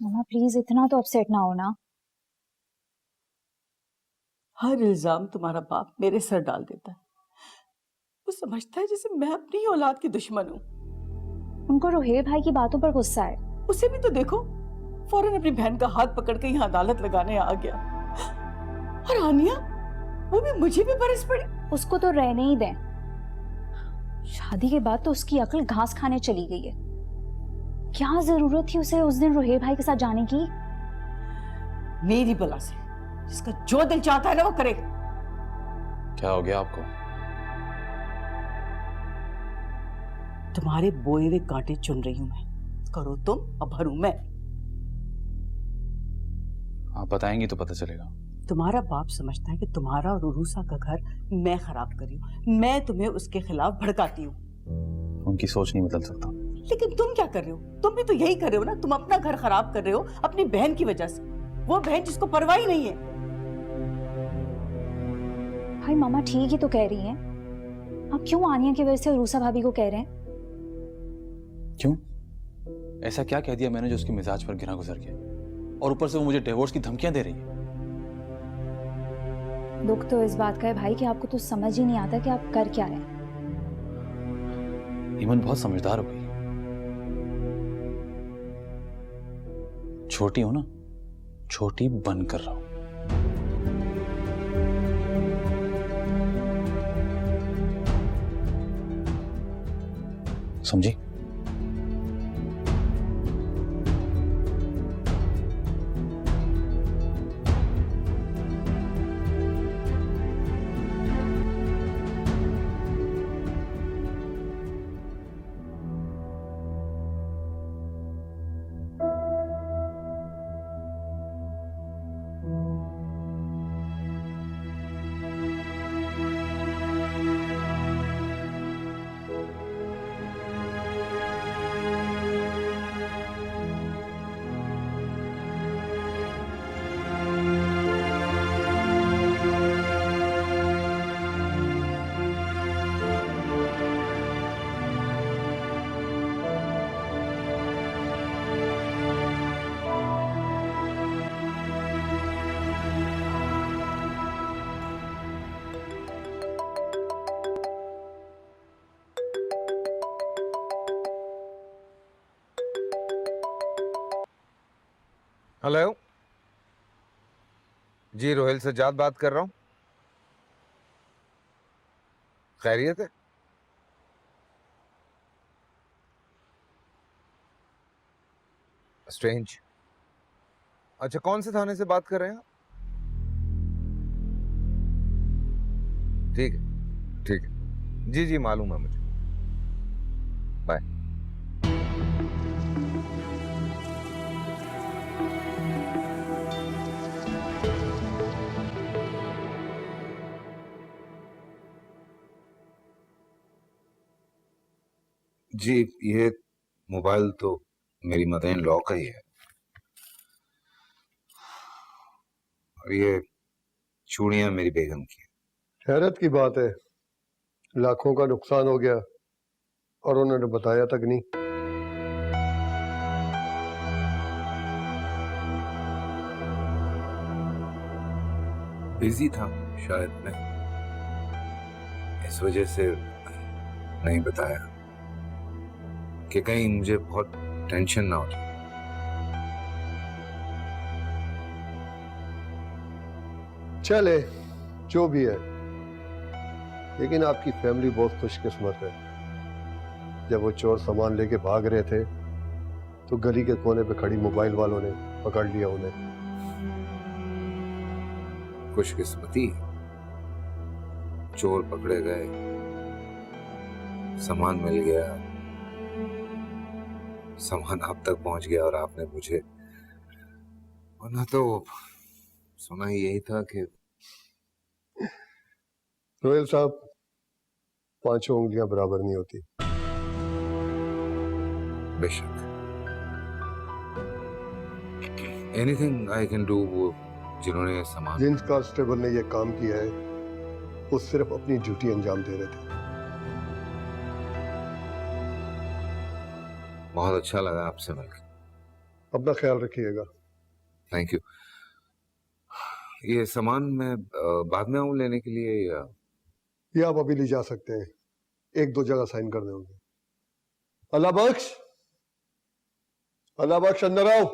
मम्मा please इतना तो upset ना हो ना। हर इल्जाम तुम्हारा बाप मेरे सर डाल देता है। वो समझता है जैसे मैं अपनी ही औलाद की दुश्मन हूँ। उनको रोहेल भाई की बातों पर गुस्सा है। उसे भी तो देखो, फौरन अपनी बहन का हाथ पकड़ के यहाँ अदालत लगाने आ गया। और आनिया, वो भी मुझे भी बरस पड़ी। उसको तो रहने ही दें। शादी के बाद तो उसकी अकल घास खाने चली गई है। क्या जरूरत थी उसे उस दिन रोहेल भाई के साथ जाने की। मेरी बला से जिसका जो दिल चाहता है ना वो करे। क्या हो गया आपको? तुम्हारे बोए हुए कांटे चुन रही हूं मैं। करो तुम और भरूं मैं। आप बताएंगी तो पता चलेगा। तुम्हारा बाप समझता है कि तुम्हारा और उरूसा का घर मैं खराब कर रही हूँ। मैं तुम्हें उसके खिलाफ भड़काती हूँ। उनकी सोच नहीं बदल सकता। लेकिन तुम क्या कर रहे हो? तुम भी तो यही कर रहे हो ना। तुम अपना घर खराब कर रहे हो अपनी बहन की वजह से। वो बहन जिसको परवाह ही नहीं है। भाई मामा ठीक ही तो कह रही हैं। आप क्यों आनिया की वजह से रूसा भाभी को कह रहे हैं? क्यों? ऐसा क्या कह दिया मैंने जो उसके मिजाज पर गिरा गुजर गया? और ऊपर से वो मुझे डिवोर्स की धमकियां दे रही है। दुख तो इस बात का है भाई कि आपको तो समझ ही नहीं आता कि आप कर क्या रहे हैं। ईमन बहुत समझदार हो गई। छोटी हो ना, छोटी बन कर रहा हूं। समझी? हेलो जी, रोहेल सज्जाद बात कर रहा हूँ। खैरियत है? स्ट्रेंज। अच्छा, कौन से थाने से बात कर रहे हैं आप? ठीक है, ठीक है। जी जी, मालूम है मुझे। बाय। जी, ये मोबाइल तो मेरी मदर इन लॉ का ही है और ये चूड़ियां मेरी बेगम की। हैरत की बात है, लाखों का नुकसान हो गया और उन्होंने बताया तक नहीं। बिजी था शायद मैं, इस वजह से नहीं बताया कि कहीं मुझे बहुत टेंशन ना हो जाए। चले जो भी है, लेकिन आपकी फैमिली बहुत खुशकिस्मत है। जब वो चोर सामान लेके भाग रहे थे तो गली के कोने पे खड़ी मोबाइल वालों ने पकड़ लिया उन्हें। खुशकिस्मती, चोर पकड़े गए, सामान मिल गया, सामान आप तक पहुंच गया और आपने मुझे, वरना तो सुना ही यही था कि रोहेल साहब, पांचों उंगलियां बराबर नहीं होती। बेशक एनीथिंग आई कैन डू। वो जिन्होंने सामान, जिन कांस्टेबल ने यह काम किया है वो सिर्फ अपनी ड्यूटी अंजाम दे रहे थे। बहुत अच्छा लगा आपसे मिलकर। अपना ख्याल रखिएगा। Thank you. ये सामान मैं बाद में आऊं लेने के लिए या? ये आप अभी ले जा सकते हैं, 1-2 जगह साइन कर देंगे। अल्लाह बख्श, अल्लाह बख्श, अंदर आओ।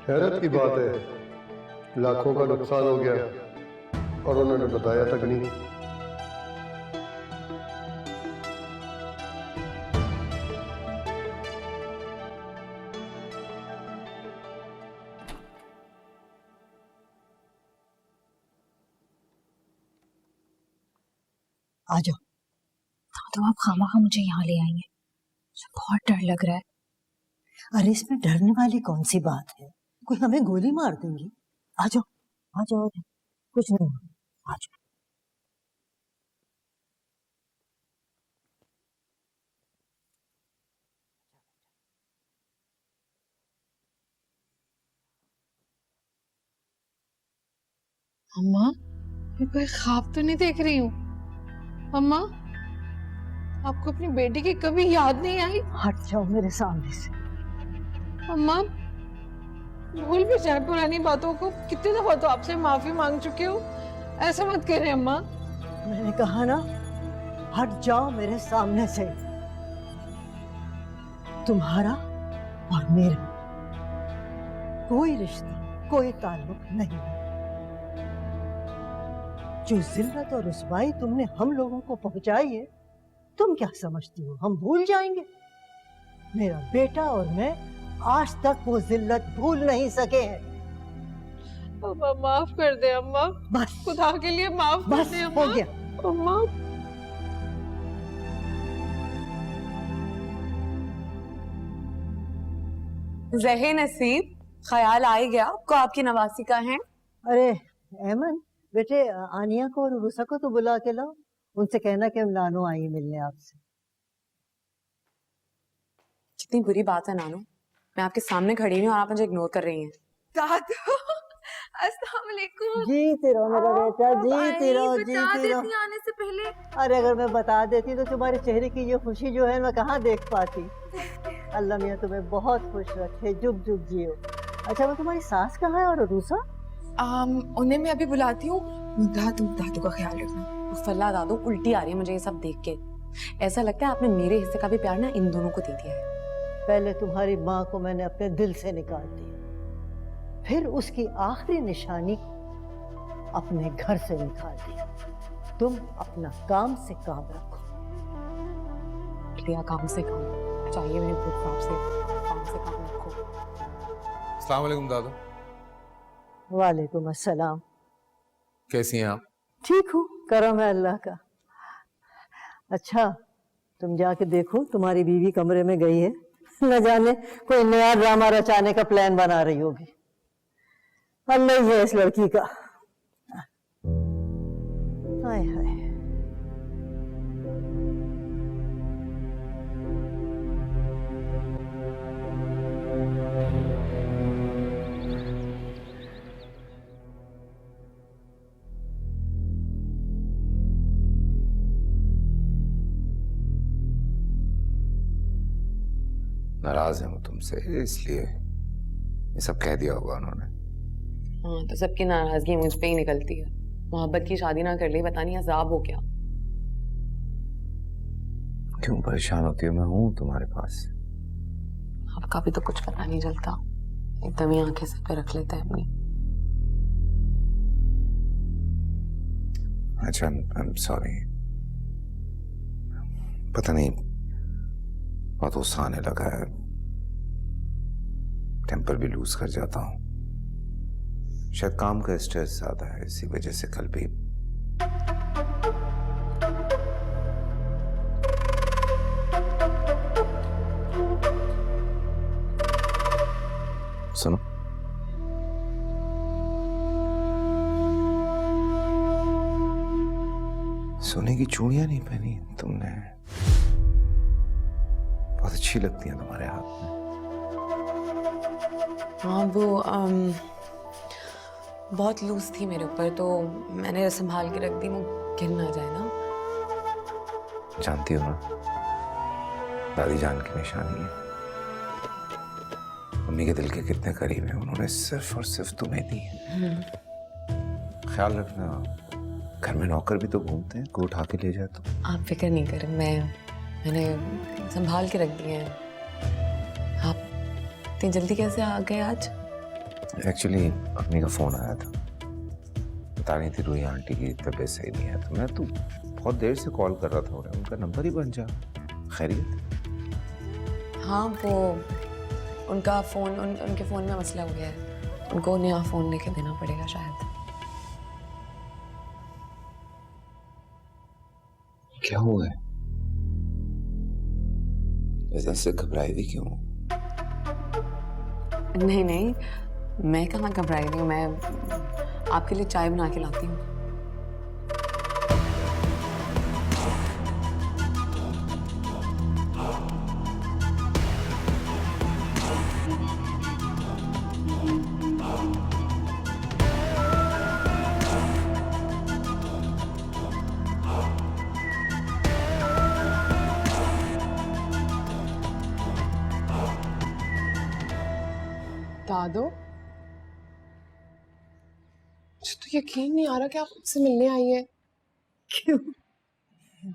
हैरत की बात है, लाखों का नुकसान हो गया और उन्होंने बताया तक नहीं। आ जाओ। तो आप खामखा मुझे यहाँ ले आएंगे, मुझे बहुत डर लग रहा है। अरे इसमें डरने वाली कौन सी बात है? कोई हमें गोली मार देंगी। आ जाओ आ जाओ, कुछ नहीं होगा, आ जाओ। अम्मा, मैं कोई ख्वाब तो नहीं देख रही हूँ? अम्मा, आपको अपनी बेटी की कभी याद नहीं आई? हट जाओ मेरे सामने से। अम्मा, भूल भी जाए पुरानी बातों को। कितनी दफा तो आपसे माफी मांग चुके हो, ऐसा मत करें अम्मा। मैंने कहा ना, हट जाओ मेरे सामने से। तुम्हारा और मेरा कोई रिश्ता, कोई ताल्लुक नहीं है। जो जिल्लत और रुसवाई तुमने हम लोगों को पहुंचाई है, तुम क्या समझती हो हम भूल जाएंगे? मेरा बेटा और मैं आज तक वो जिल्लत भूल नहीं सके हैं। अम्मा माफ कर दे अम्मा, बस खुदा के लिए माफ कर बस दे हो अम्मा। गया। अम्मा, ज़हे नसीब, ख्याल आ ही गया आपको आपकी नवासी का है। अरे अहमद बेटे, आनिया को और रूसा को तो बुला के लाओ, उनसे कहना कि हम नानो आई मिलने आपसे। कितनी बुरी बात है नानू, मैं आपके सामने खड़ी हूँ और आप मुझे इग्नोर कर रही हैं। दादू, अस्सलाम वालेकुम। जीते रहो मेरा बेटा, जीते रहो, जीते रहो। आने से पहले अरे अगर मैं बता देती तो तुम्हारे चेहरे की ये खुशी जो है मैं कहाँ देख पाती। अल्लाह मियाँ तुम्हें बहुत खुश रखे, जुग जुग जियो। अच्छा वो तुम्हारी सास कहाँ है और रूसा? उन्हें मैं अभी बुलाती हूँ। दादू का ख्याल रखना। फल्ला दादू, उल्टी आ रही है मुझे ये सब देख के। ऐसा लगता है आपने मेरे हिस्से का भी प्यार ना इन दोनों को दे दिया है। पहले तुम्हारी माँ को मैंने अपने दिल से निकाल दिया, फिर उसकी आखिरी निशानी अपने घर से निकाल दिया। तुम अपना काम से काम रखो। लिया काम से काम चाहिए मेरे खुद काम से काम रखो। अस्सलाम वालेकुम दादू। वालेकुम अस्सलाम। कैसी हैं आप? ठीक हूँ, करम है अल्लाह का। अच्छा तुम जाके देखो, तुम्हारी बीवी कमरे में गई है, न जाने कोई नया ड्रामा रचाने का प्लान बना रही होगी। अल्लाह ही है इस लड़की का। हाय हाय। नाराज है वो तुमसे, इसलिए ये सब कह दिया होगा उन्होंने। हाँ तो सबकी नाराजगी मुझ पे ही निकलती है। मोहब्बत की शादी ना कर ली, पता नहीं अजाब हो क्या। क्यों परेशान होती हो? मैं हूं तुम्हारे पास। आपका भी तो कुछ पता नहीं चलता, एकदम ही आंखें सर पे रख लेते हैं अपनी। अच्छा आई एम सॉरी, पता नहीं बहुत गुस्सा आने लगा है, टेम्पर भी लूज कर जाता हूँ। शायद काम का स्ट्रेस ज्यादा है, इसी वजह से कल भी। सुनो, सोने की चूड़ियां नहीं पहनी तुमने, बहुत अच्छी लगती हैं तुम्हारे हाथ में। हाँ वो बहुत लूज थी मेरे ऊपर, तो मैंने संभाल के रख दी, वो गिर ना जाए ना। जानती हो ना, दादी जान की निशानी है। मम्मी के दिल के कितने करीब है, उन्होंने सिर्फ और सिर्फ तुम्हें दी है। ख्याल रखना, घर में नौकर भी तो घूमते हैं, कोई उठा के ले जाए तो। आप फिक्र नहीं करें, मैंने संभाल के रख दिए हैं। आप इतनी जल्दी कैसे आ गए आज? एक्चुअली अम्मी का फोन आया था, बता रही थी रूही आंटी की तबीयत सही नहीं है, तो मैं तो बहुत देर से कॉल कर रहा था, उन्हें उनका नंबर ही बन जा। खैरियत? हाँ वो उनका फ़ोन उनके फ़ोन में मसला हो गया है, उनको नया फ़ोन लेके देना पड़ेगा शायद। क्या हुआ है? वजह से घबराई हुई क्यों? नहीं नहीं, मैं कहाँ घबराई रही हूँ, मैं आपके लिए चाय बना के लाती हूँ। दादो, मुझे तो यकीन नहीं आ रहा कि आप मुझसे मिलने आई है। क्यों?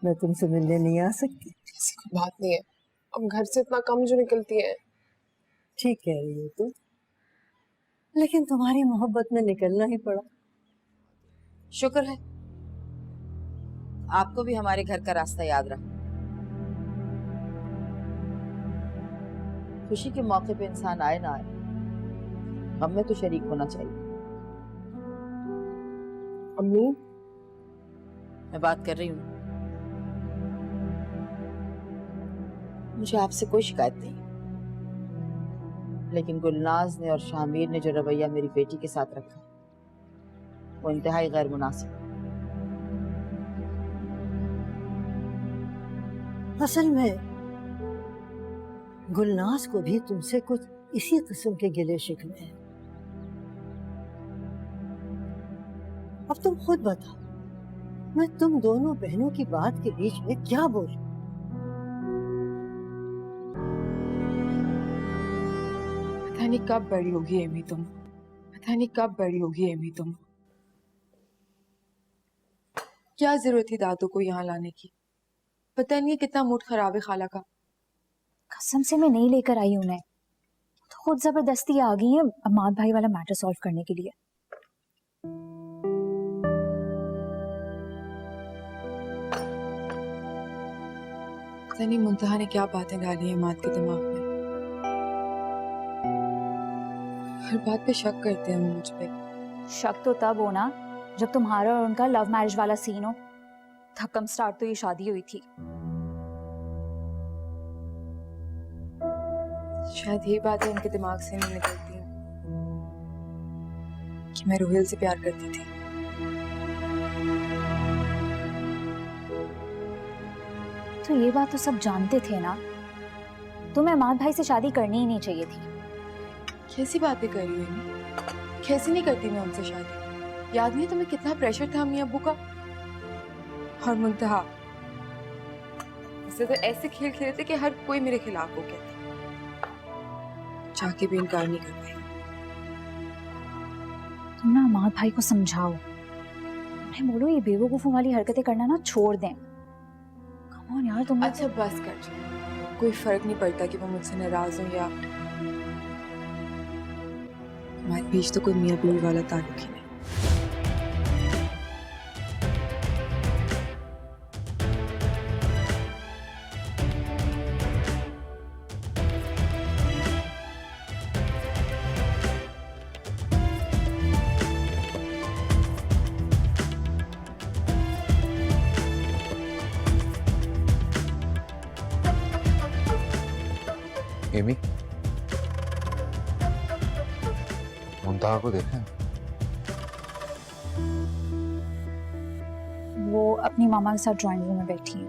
मैं तुमसे मिलने नहीं आ सकती? ऐसी कोई बात नहीं है, अब घर से इतना कम जो निकलती है। ठीक कह रही हो तुम, लेकिन तुम्हारी मोहब्बत में निकलना ही पड़ा। शुक्र है आपको भी हमारे घर का रास्ता याद रहा। खुशी के मौके पे इंसान आए ना आए, हम में तो शरीक होना चाहिए। अम्मी, मैं बात कर रही हूँ, मुझे आपसे कोई शिकायत नहीं, लेकिन गुलनाज ने और शामिर ने जो रवैया मेरी बेटी के साथ रखा वो इंतहाई गैर मुनासिब। असल में गुलनाज को भी तुमसे कुछ इसी किस्म के गिले शिकवे हैं। अब तुम खुद बताओ, मैं तुम दोनों बहनों की बात के बीच में क्या बोलूं? पता नहीं कब बड़ी होगी एमी तुम, पता नहीं कब बड़ी होगी एमी तुम। क्या जरूरत थी दादू को यहाँ लाने की? पता नहीं कितना मूड खराब है खाला का। कसम से मैं नहीं लेकर आई उन्हें, तो खुद जबरदस्ती आ गई है अम्माद भाई वाला मैटर सॉल्व करने के लिए। पता नहीं मुंतहा ने क्या बातें डाली है माद के दिमाग में। हर बात पे शक करते हैं वो मुझ पे। शक तो तब हो ना जब तुम्हारा और उनका लव मैरिज वाला सीन हो। धक्कम स्टार्ट तो ये शादी हुई थी। शायद ये बातें उनके दिमाग से नहीं निकलती हैं कि मैं रोहिल से प्यार करती थी। तो ये बात तो सब जानते थे ना, तुम्हें अम्माद भाई से शादी करनी ही नहीं चाहिए थी। कैसी बातें कर रही हो? कैसे नहीं करती मैं उनसे शादी? याद नहीं तुम्हें कितना प्रेशर था अम्मी अब्बू का? और मुंतहा तो ऐसे खेल खेले थे कि हर कोई मेरे खिलाफ हो गया था। चाह के भी इनकार नहीं कर पाई। तुम ना अम्माद भाई को समझाओ, उन्हें बोलो ये बेवकूफों वाली हरकतें करना ना छोड़ दें। कम ऑन यार तुम। अच्छा बस कर जाओ, कोई फर्क नहीं पड़ता कि वो मुझसे नाराज हो या हमारे बीच तो कोई मियां बीवी वाला ताल्लुक ही नहीं। एमी, मुंतहा को देखा? वो अपनी मामा के साथ ड्राइंग रूम में बैठी है।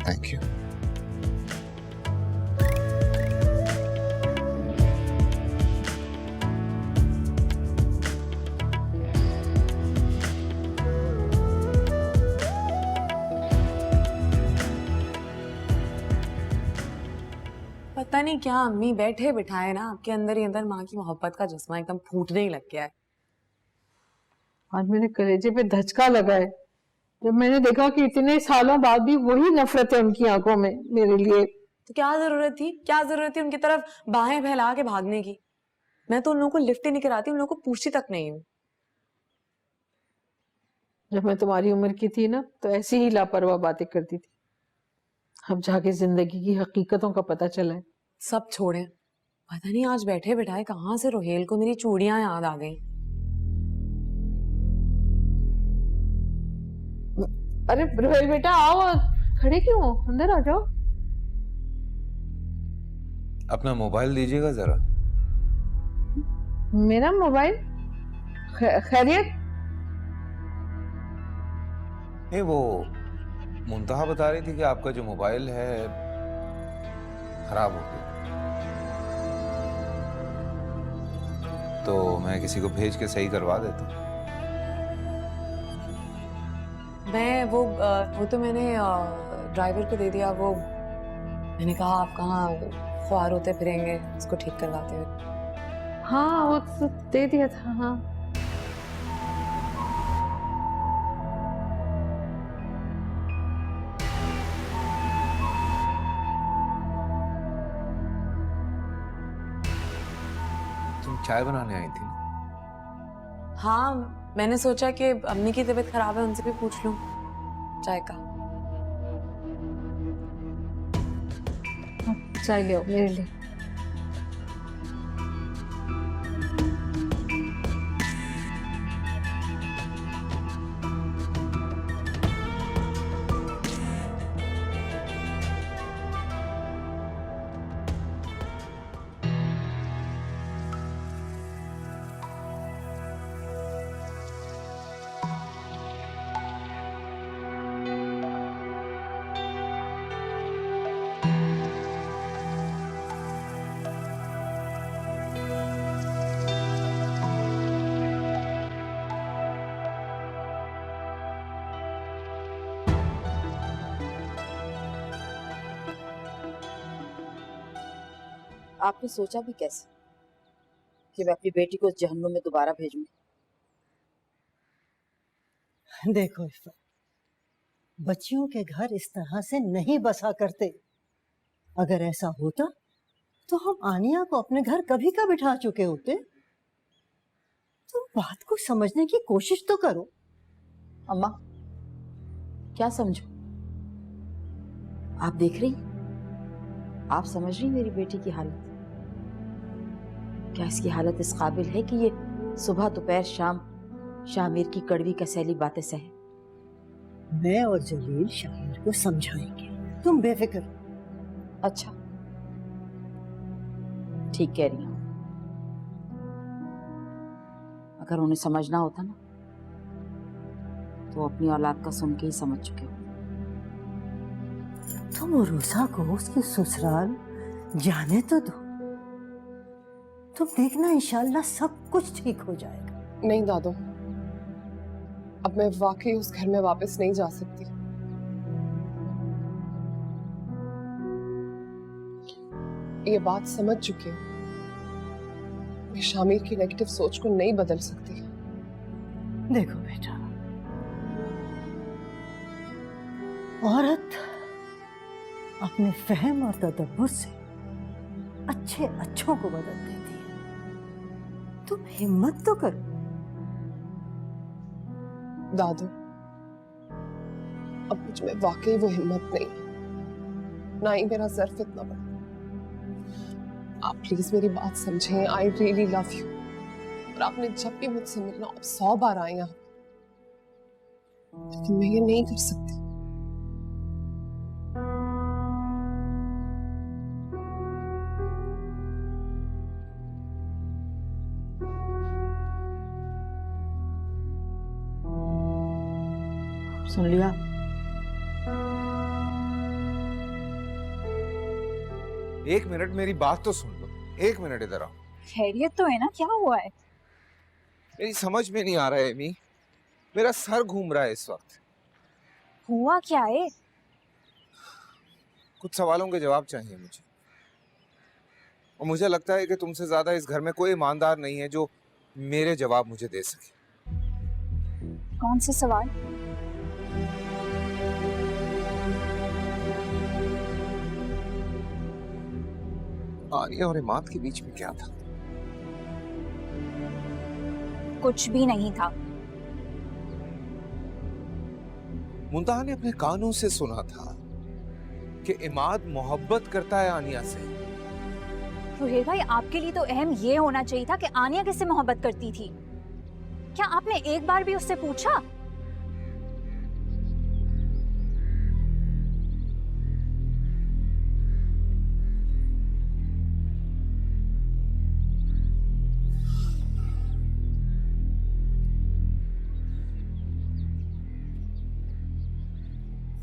Thank you. पता नहीं क्या अम्मी बैठे बिठाए ना आपके अंदर ही अंदर माँ की मोहब्बत का जज्बा एकदम फूटने ही लग गया है। आज मेरे कलेजे पे धचका लगा है जब मैंने देखा कि इतने सालों बाद भी वही नफरत है उनकी आंखों में मेरे लिए। तो क्या जरूरत थी उनकी तरफ बाहें फैला के भागने की। मैं तो उन लोगों को लिफ्ट ही नहीं कराती, उन लोगों को पूछती तक नहीं हूँ। जब मैं तुम्हारी उम्र की थी ना तो ऐसी ही लापरवाह बातें करती थी। अब जाके जिंदगी की हकीकतों का पता चला है। सब छोड़े, पता नहीं आज बैठे बिठाए कहाँ से रोहेल को मेरी चूड़ियां याद आ गई। अरे रोहेल बेटा आओ, खड़े क्यों हो, अंदर आ जाओ। अपना मोबाइल दीजिएगा जरा। मेरा मोबाइल? खैरियत? नहीं, वो मुंतहा बता रही थी कि आपका जो मोबाइल है खराब हो गया, तो मैं किसी को भेज के सही करवा देता हूँ। मैं वो तो मैंने ड्राइवर को दे दिया। वो मैंने कहा आप कहाँ ख्वार होते फिरेंगे इसको ठीक करवाते हुए। हाँ वो तो दे दिया था। हाँ तुम चाय बनाने आई थी ना? हाँ मैंने सोचा कि अम्मी की तबीयत खराब है, उनसे भी पूछ लूं चाय का। चाय ले आओ मेरे लिए। आपने सोचा भी कैसे कि मैं अपनी बेटी को जहन्नुम में दोबारा भेजूंगी? देखो इफ़ा, बच्चियों के घर इस तरह से नहीं बसा करते। अगर ऐसा होता तो हम आनिया को अपने घर कभी का बिठा चुके होते। तुम बात को समझने की कोशिश तो करो। अम्मा क्या समझो? आप देख रही, आप समझ रही मेरी बेटी की हालत? क्या इसकी हालत इस काबिल है कि ये सुबह दोपहर शाम शामिर की कड़वी कसैली बातें सहे? मैं और जलील शामिर को समझाएंगे, तुम बेफिक्र। अच्छा ठीक कह रही हूं। अगर उन्हें समझना होता ना तो अपनी औलाद का सुन के ही समझ चुके हो। तुम रोजा को उसके ससुराल जाने तो दो, तुम देखना इंशाल्लाह सब कुछ ठीक हो जाएगा। नहीं दादू, अब मैं वाकई उस घर में वापस नहीं जा सकती। ये बात समझ चुकी हूँ, मैं शामिर की नेगेटिव सोच को नहीं बदल सकती। देखो बेटा, औरत अपने फहम और तदब्बुर से अच्छे अच्छों को बदल देती है। तुम हिम्मत तो करो। दादू, अब मुझ में वाकई वो हिम्मत नहीं, ना ही मेरा ज़र्फ इतना बड़ा। आप प्लीज मेरी बात समझें। आई रियली लव यू, और आपने जब भी मुझसे मिलना आप 100 बार आए यहाँ, लेकिन मैं ये नहीं कर सकती। सुन लिया? एक मिनट मेरी बात तो सुन लो, एक मिनट इधर आओ। खैरियत तो है ना, क्या हुआ है? मेरी समझ में नहीं आ रहा है एमी, मेरा सर घूम रहा है इस वक्त। हुआ क्या है? कुछ सवालों के जवाब चाहिए मुझे। और मुझे लगता है कि तुमसे ज्यादा इस घर में कोई ईमानदार नहीं है जो मेरे जवाब मुझे दे सके। कौन से सवाल? आनिया और इमाद के बीच में क्या था? कुछ भी नहीं था। मुंतहा ने अपने कानों से सुना था कि इमाद मोहब्बत करता है आनिया से। रुहेल भाई, आपके लिए तो अहम ये होना चाहिए था कि आनिया किससे मोहब्बत करती थी। क्या आपने एक बार भी उससे पूछा?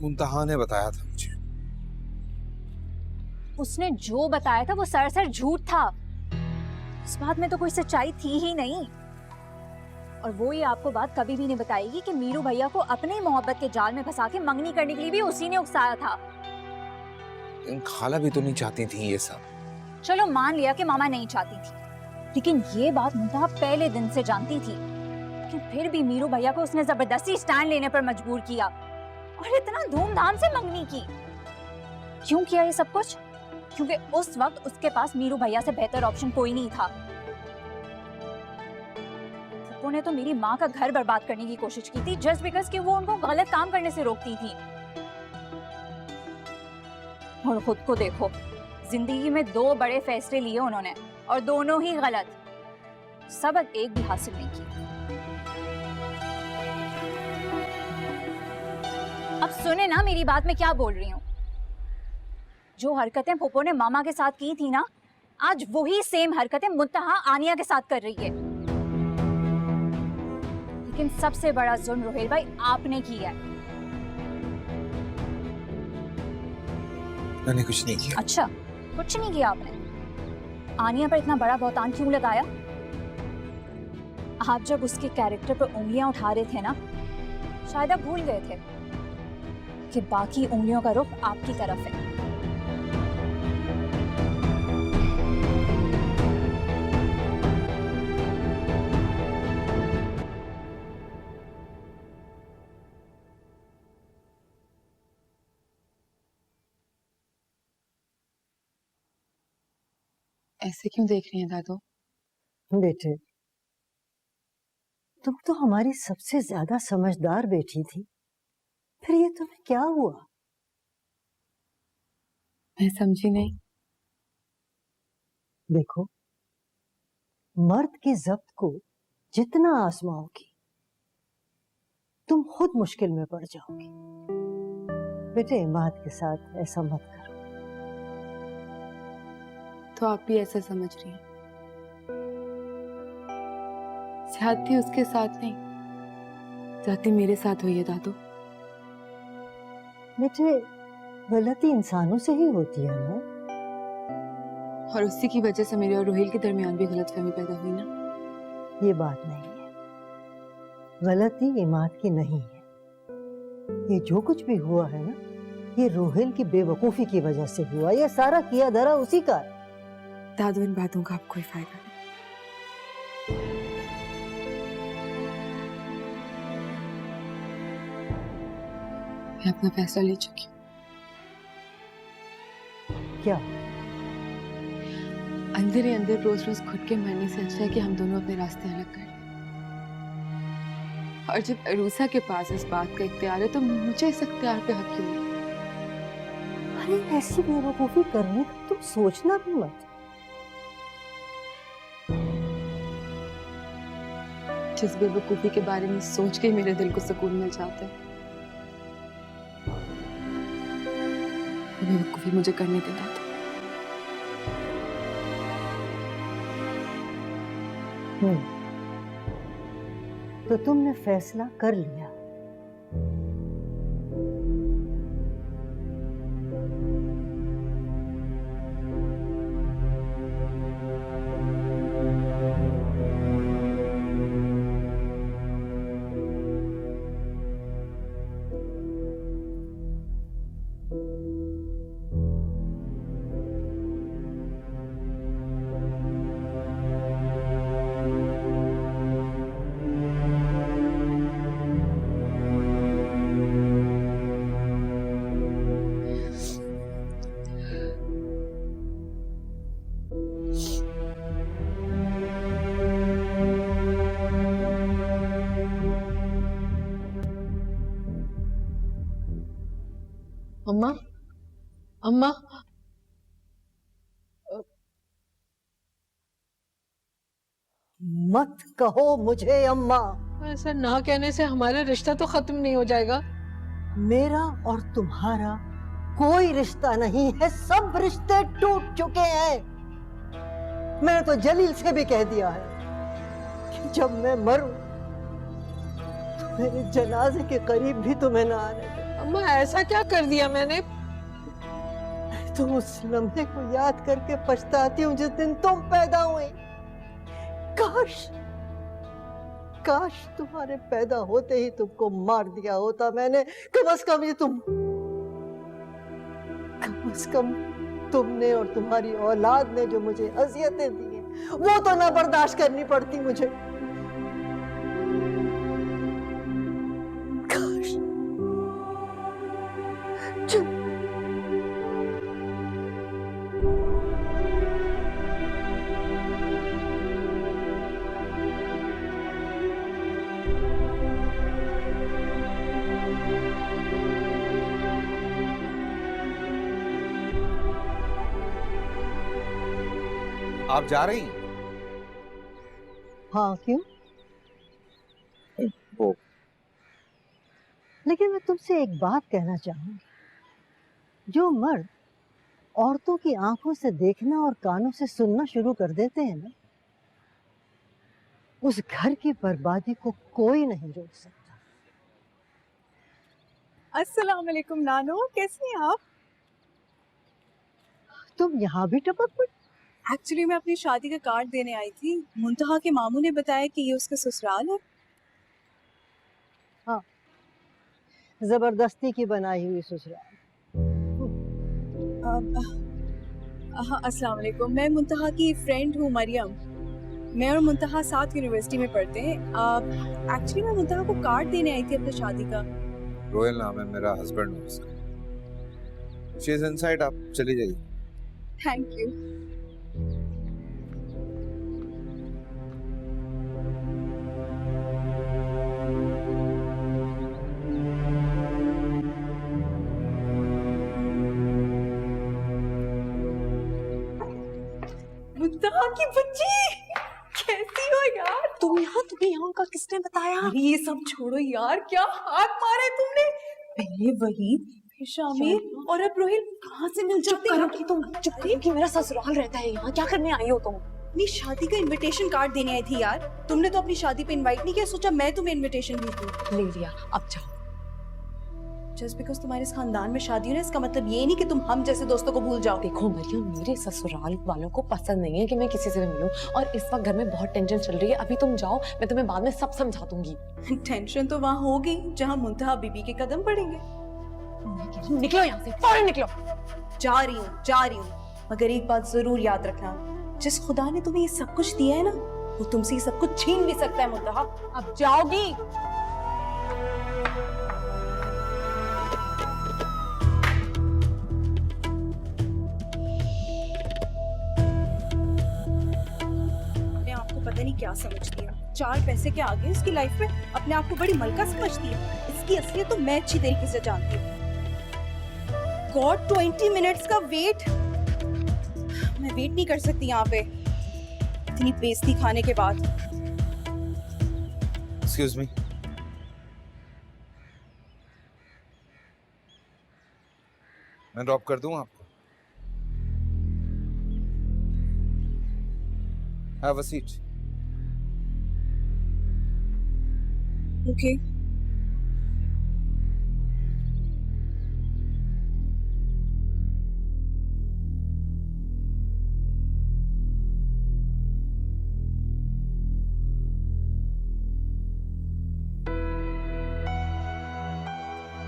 मुंतहा ने बताया था मुझे। उसने जो बताया था वो सरासर झूठ था। इस बात में तो कोई सच्चाई थी ही नहीं। और वो ये आपको बात कभी भी नहीं बताएगी कि मीरू भैया को अपने ही मोहब्बत के जाल में फंसा के मंगनी करने के लिए भी उसी ने उकसाया था। इन खाला भी तो नहीं चाहती थी ये सब। चलो मान लिया कि मामा नहीं चाहती थी, लेकिन ये बात मुंतहा पहले दिन से जानती थी। लेकिन फिर भी मीरू भैया को उसने जबरदस्ती स्टैंड लेने पर मजबूर किया और इतना धूमधाम से मंगनी की। क्यों किया ये सब कुछ? क्योंकि उस वक्त उसके पास मीरू भैया से बेहतर ऑप्शन कोई नहीं था। फुप्पो ने तो मेरी माँ का घर बर्बाद करने की कोशिश की थी जस्ट बिकॉज कि वो उनको गलत काम करने से रोकती थी। और खुद को देखो, जिंदगी में 2 बड़े फैसले लिए उन्होंने और दोनों ही गलत। सबक एक भी हासिल नहीं की। अब सुने ना मेरी बात, मैं क्या बोल रही हूँ। जो हरकतें फुप्पो ने मामा के साथ की थी ना, आज वही सेम हरकतें मुंतहा आनिया के साथ कर रही है। लेकिन सबसे बड़ा जुल्म रुहेल भाई आपने किया है। मैंने कुछ नहीं किया। अच्छा, कुछ नहीं किया आपने? आनिया पर इतना बड़ा बहतान क्यों लगाया? आप जब उसके कैरेक्टर पर उंगलियां उठा रहे थे ना, शायद आप भूल गए थे कि बाकी उंगलियों का रुख आपकी तरफ है। ऐसे क्यों देख रही हैं दादू? बेटे, तुम तो हमारी सबसे ज्यादा समझदार बेटी थी, फिर ये तुम्हें क्या हुआ? मैं समझी नहीं। देखो, मर्द की जब्त को जितना आजमाओगी तुम खुद मुश्किल में पड़ जाओगी। बेटे, इमाद के साथ ऐसा मत करो। तो आप भी ऐसे समझ रही हैं? ज्यादती उसके साथ नहीं, ज्यादती मेरे साथ हुई है दादू। बेटे, गलती इंसानों से ही होती है ना। और उसी की वजह से मेरे और रोहिल के दरमियान भी गलतफहमी पैदा हुई ना। ये बात नहीं है, गलती इमाद की नहीं है। ये जो कुछ भी हुआ है ना, ये रोहिल की बेवकूफी की वजह से हुआ। ये सारा किया धरा उसी का है। दादू, इन बातों का अब कोई फायदा नहीं। मैं अपना फैसला ले चुकी हूँ। क्या? अंदर ही अंदर रोज रोज खुद के मरने से अच्छा है कि हम दोनों अपने रास्ते अलग कर लें। और जब अरूसा के पास इस बात का इख्तियार है तो मुझे इस इख्तियार पे हक क्यों नहीं? अरे, ऐसी बेवकूफी करने का तुम सोचना भी मत। जिस बेवकूफी के बारे में सोच के मेरे दिल को सुकून मिल जाता है, वो बेवकूफी मुझे करने देना था। तो तुमने फैसला कर लिया। अम्मा, मत कहो मुझे अम्मा। ऐसा ना कहने से हमारा रिश्ता तो खत्म नहीं हो जाएगा। मेरा और तुम्हारा कोई रिश्ता नहीं है, सब रिश्ते टूट चुके हैं। मैंने तो जलील से भी कह दिया है कि जब मैं मरूं तो मेरे जनाजे के करीब भी तुम्हें ना आने दे। अम्मा, ऐसा क्या कर दिया मैंने? तो उस लम्हे को याद करके पछताती हूँ जिस दिन तुम पैदा हुई। काश काश तुम्हारे पैदा होते ही तुमको मार दिया होता मैंने। कम से कम तुमने और तुम्हारी औलाद ने जो मुझे अजियतें दी हैं वो तो ना बर्दाश्त करनी पड़ती मुझे। काश। आप जा रही हैं? हाँ, क्यों? वो लेकिन मैं तुमसे एक बात कहना चाहूंगी। जो मर्द औरतों की आंखों से देखना और कानों से सुनना शुरू कर देते हैं ना, उस घर की बर्बादी को कोई नहीं रोक सकता। अस्सलाम वालेकुम नानो, कैसी हैं आप? तुम यहाँ भी टपक पड़ी? एक्चुअली मैं अपनी शादी का कार्ड देने आई थी। मुंतहा के मामू ने बताया कि ये उसका ससुराल है। हाँ, जबरदस्ती की बनाई हुई ससुराल। हाँ, अस्सलाम वालेकुम। मैं मुंतहा की फ्रेंड हूँ मरियम। मैं और मुंतहा साथ यूनिवर्सिटी में पढ़ते हैं। एक्चुअली मैं मुंतहा को कार्ड देने आई थी अपनी शादी का। रोयल नाम है मेरा, हस्बैंड है उसका। शी इज इनसाइड, आप चली जाइए। Thank you. मुंतहा की बच्ची, कैसी हो यार? तुम्हें यहाँ का किसने बताया? अरे ये सब छोड़ो यार, क्या हाथ मारे तुमने? पहले वहीद, फिर शामिर और अब रोहिल। कहाँ से मिल जाते हो? चुप करो कि मेरा ससुराल रहता है यहाँ। क्या करने आई हो तुम? अपनी शादी का इनविटेशन कार्ड देने आई थी यार। तुमने तो अपनी शादी पे इनवाइट नहीं किया, सोचा मैं तुम्हें इनविटेशन भेज दूं। ले लिया, अब जाओ। जस्ट बिकॉज तुम्हारे इस खानदान में शादी हो ना, इसका मतलब ये नहीं कि तुम हम जैसे दोस्तों को भूल जाओ। देखो मरियम, मेरे ससुराल वालों को पसंद नहीं है कि मैं किसी से भी मिलूं, और इस वक्त घर में बहुत टेंशन चल रही है। अभी तुम जाओ, मैं तुम्हें बाद में सब समझा दूंगी। टेंशन तो वहाँ होगी जहाँ मुंतहा बीबी के कदम पड़ेंगे। निकलो यहाँ से, फौरन निकलो। जा रही हूँ, मगर एक बात जरूर याद रखना, जिस खुदा ने तुम्हें ये सब कुछ दिया है ना, वो तुमसे ये सब कुछ छीन भी सकता है मुंतहा। अब जाओगी? पता नहीं क्या समझती है, 4 पैसे के आगे उसकी लाइफ में अपने आप को बड़ी मलका समझती है। इसकी असलियत तो मैं अच्छी तरीके से जानती हूँ। गॉड, 20 मिनट्स का वेट, मैं वेट नहीं कर सकती यहाँ पे इतनी बेइज्जती खाने के बाद। एक्सक्यूज मी, मैं ड्रॉप कर दूं आपको? Have a seat. ओके।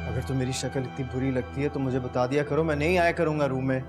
अगर तो मेरी शक्ल इतनी बुरी लगती है तो मुझे बता दिया करो, मैं नहीं आया करूंगा रूम में।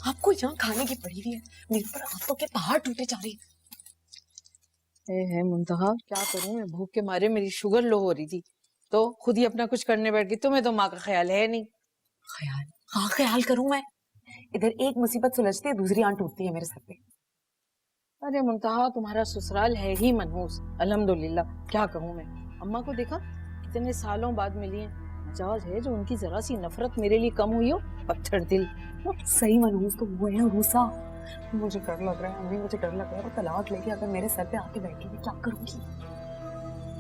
आपको यहाँ खाने की पड़ी हुई है, मेरे ऊपर आंतों के पहाड़ टूटे जा रहे हैं। है मुंतहा, क्या करूं मैं, भूख के मारे मेरी शुगर लो हो रही थी तो खुद ही अपना कुछ करने बैठ गई। तुम्हें तो माँ का ख्याल है नहीं। ख्याल? हाँ ख्याल करूं मैं? इधर एक मुसीबत सुलझती है, दूसरी आंट टूटती है मेरे सर पे। अरे मुंतहा, तुम्हारा ससुराल है ही मनहूस, अल्हम्दुलिल्लाह। क्या कहूँ मैं, अम्मा को देखा कितने सालों बाद मिली है। मजाज है जो उनकी जरा सी नफरत मेरे लिए कम हुई हो, पत्थर दिल। सही मनहूस तो वो है रूसा। मुझे डर लग रहा है अम्मी, मुझे डर लग रहा है वो तलाक लेके अगर मेरे सर पे आके बैठी मैं क्या करूंगी।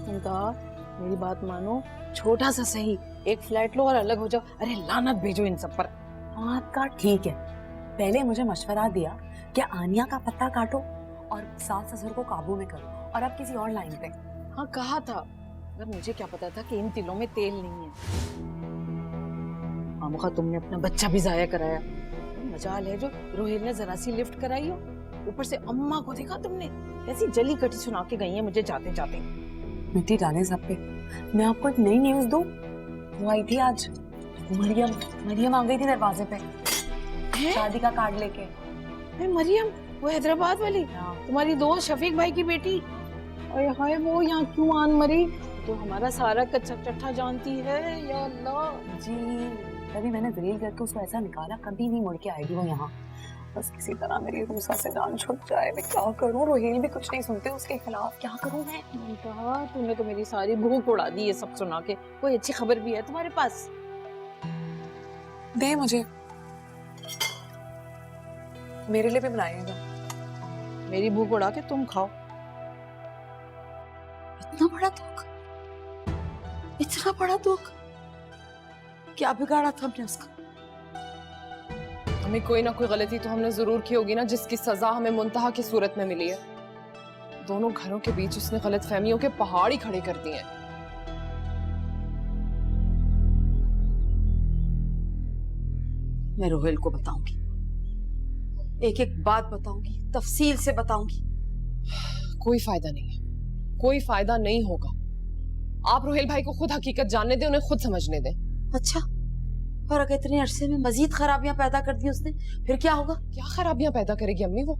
मुंतहा मेरी बात मानो, छोटा सा सही एक फ्लैट लो और अलग हो जाओ। अरे लानत भेजो इन सब पर। आपका ठीक है, पहले मुझे मशवरा दिया कि आनिया का पत्ता काटो और सास ससुर को काबू में करो, और अब किसी और लाइन पे। हाँ कहा था, मगर मुझे क्या पता था कि इन तिलों में तेल नहीं है। आमुखा तुमने अपना बच्चा भी जाया कराया। मजाल है जो रोहिल ने जरा सी लिफ्ट कराई हो। ऊपर से अम्मा को देखा तुमने, कैसी जली कटी सुना के गई है मुझे जाते जाते। मिट्टी डाले सब पे। मैं आपको एक नई न्यूज दूं, वो आई थी आज। मरियम आ गई थी दरवाजे पे शादी का कार्ड लेके। मरियम, वो हैदराबाद वाली तुम्हारी दोस्त शफीक भाई की बेटी? अरे हाय, वो यहाँ क्यों आन मरी? तो हमारा सारा कच्चा चट्टा जानती है। या अल्लाह जी, तभी मैंने दलील करके उसको ऐसा निकाला, कभी नहीं मुड़ के आएगी वो यहाँ। बस किसी तरह मेरी रूसा से जान छूट जाए। मैं क्या करूँ, रोहिल भी कुछ नहीं सुनते उसके खिलाफ, क्या करूँ मैं? तूने तो मेरी सारी भूख उड़ा दी है सब सुना के। कोई अच्छी खबर भी है तुम्हारे पास? दे मुझे, मेरे लिए भी बनाइएगा। मेरी भूख उड़ा के तुम खाओ। इतना बड़ा दुख, इतना बड़ा दुख, क्या बिगाड़ा था हमने उसका? हमें कोई ना कोई गलती तो हमने जरूर की होगी ना, जिसकी सजा हमें मुंतहा की सूरत में मिली है। दोनों घरों के बीच उसने गलतफहमियों के पहाड़ ही खड़े कर दिए हैं। मैं रोहिल को बताऊंगी, एक एक बात बताऊंगी, तफसील से बताऊंगी। कोई फायदा नहीं है, कोई फायदा नहीं होगा। आप रोहिल भाई को खुद हकीकत जानने दें, उन्हें खुद समझने दें। अच्छा, और अगर इतने अरसे में मजीद खराबियां पैदा कर दी उसने, फिर क्या होगा? क्या खराबियां पैदा करेगी अम्मी वो?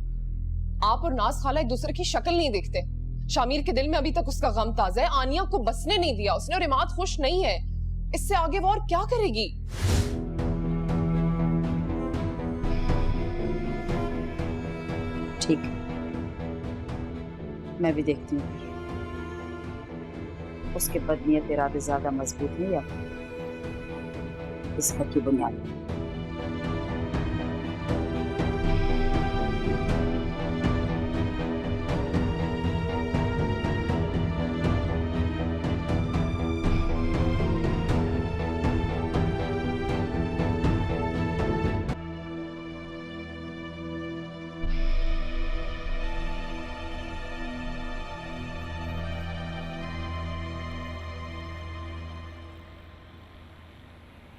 आप और नाज खाला एक दूसरे की शक्ल नहीं देखते। शामिर के दिल में अभी तक उसका गम ताजा है। आनिया को बसने नहीं दिया उसने, और इमाद खुश नहीं है। इससे आगे वो और क्या करेगी? ठीक, मैं भी देखती हूँ उसके बदनीयत इरादे ज्यादा मजबूत है या इस हक की बुनियाद पर।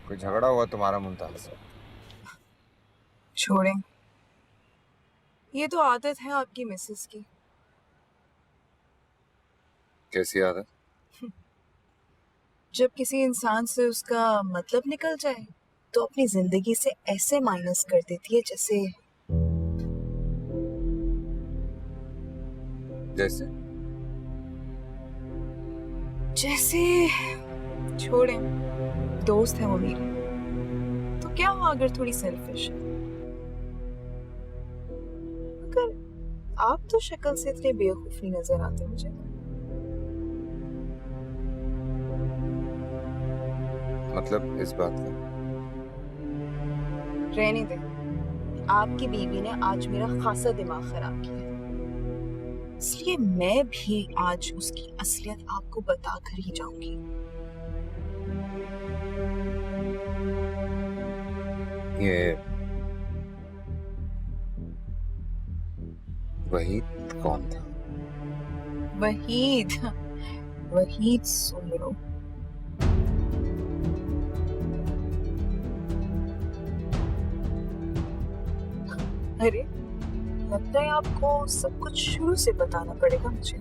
कोई झगड़ा हुआ तुम्हारा मुमताज से? छोड़ें, ये तो आदत है आपकी मिसेस की। कैसी आदत? जब किसी इंसान से उसका मतलब निकल जाए तो अपनी जिंदगी से ऐसे माइनस कर देती है जैसे छोड़ें, दोस्त है वो मेरी, तो क्या हुआ अगर थोड़ी सेल्फिश है? मगर आप तो शक्ल से इतने बेवकूफ नहीं नजर आते मुझे। मतलब इस बात का? रहने दे, आपकी बीवी ने आज मेरा खासा दिमाग खराब किया, इसलिए मैं भी आज उसकी असलियत आपको बताकर ही जाऊंगी। ये वहीद कौन था? वहीद, वहीद सुन लो। अरे लगता है आपको सब कुछ शुरू से बताना पड़ेगा मुझे।